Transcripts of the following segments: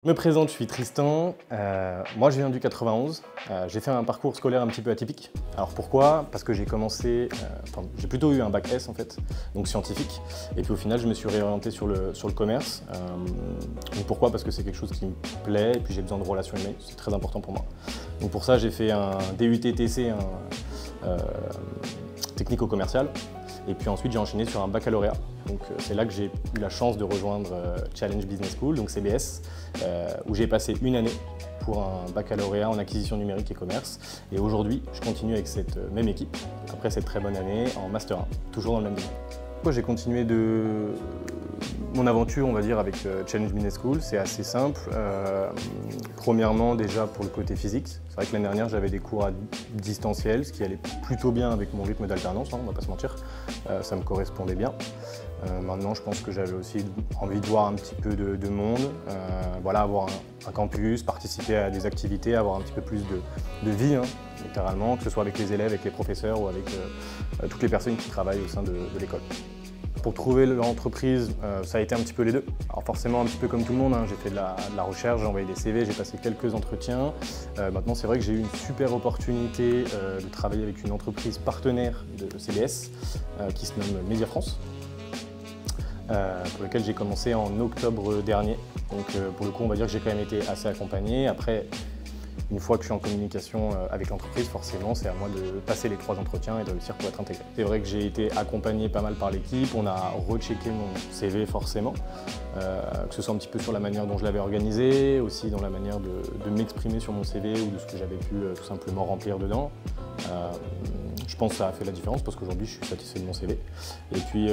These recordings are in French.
Je me présente, je suis Tristan, moi je viens du 91, j'ai fait un parcours scolaire un petit peu atypique. Alors pourquoi? Parce que j'ai commencé, j'ai plutôt eu un bac S en fait, donc scientifique, et puis au final je me suis réorienté sur le commerce. Donc pourquoi? Parce que c'est quelque chose qui me plaît, et puis j'ai besoin de relations humaines, c'est très important pour moi. Donc pour ça j'ai fait un DUT-TC, technico-commercial, et puis ensuite j'ai enchaîné sur un baccalauréat. Donc c'est là que j'ai eu la chance de rejoindre Challenge Business School, donc CBS, où j'ai passé une année pour un baccalauréat en acquisition numérique et commerce. Et aujourd'hui, je continue avec cette même équipe, après cette très bonne année, en Master 1, toujours dans le même domaine. J'ai continué mon aventure, on va dire, avec Challenge Business School. C'est assez simple. Premièrement, déjà pour le côté physique. C'est vrai que l'année dernière, j'avais des cours à distanciel, ce qui allait plutôt bien avec mon rythme d'alternance, on ne va pas se mentir. Ça me correspondait bien. Maintenant, je pense que j'avais aussi envie de voir un petit peu de monde, voilà, avoir un campus, participer à des activités, avoir un petit peu plus de vie, hein, littéralement, que ce soit avec les élèves, avec les professeurs ou avec toutes les personnes qui travaillent au sein de l'école. Pour trouver l'entreprise, ça a été un petit peu les deux. Alors forcément, un petit peu comme tout le monde, hein, j'ai fait de la recherche, j'ai envoyé des CV, j'ai passé quelques entretiens. Maintenant, c'est vrai que j'ai eu une super opportunité de travailler avec une entreprise partenaire de CBS qui se nomme Média France, pour lequel j'ai commencé en octobre dernier. Donc pour le coup, on va dire que j'ai quand même été assez accompagné. Après, une fois que je suis en communication avec l'entreprise, forcément, c'est à moi de passer les 3 entretiens et de réussir pour être intégré. C'est vrai que j'ai été accompagné pas mal par l'équipe, on a rechecké mon CV forcément, que ce soit un petit peu sur la manière dont je l'avais organisé, aussi dans la manière de m'exprimer sur mon CV ou de ce que j'avais pu tout simplement remplir dedans. Je pense que ça a fait la différence parce qu'aujourd'hui je suis satisfait de mon CV. Et puis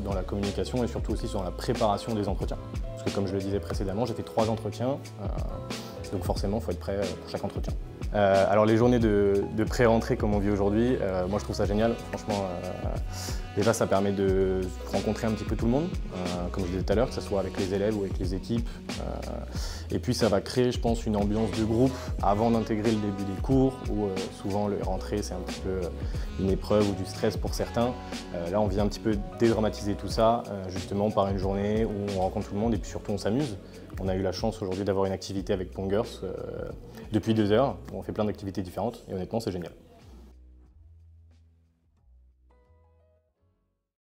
dans la communication et surtout aussi dans la préparation des entretiens. Parce que comme je le disais précédemment, j'ai fait 3 entretiens. Donc forcément, il faut être prêt pour chaque entretien. Alors les journées de pré-rentrée comme on vit aujourd'hui, moi je trouve ça génial. Franchement, déjà ça permet de rencontrer un petit peu tout le monde, comme je disais tout à l'heure, que ce soit avec les élèves ou avec les équipes. Et puis ça va créer, je pense, une ambiance de groupe avant d'intégrer le début des cours, où souvent les rentrées c'est un petit peu une épreuve ou du stress pour certains. Là on vient un petit peu dédramatiser tout ça, justement par une journée où on rencontre tout le monde et puis surtout on s'amuse. On a eu la chance aujourd'hui d'avoir une activité avec Pongers depuis 2 heures, où on fait plein d'activités différentes et honnêtement c'est génial.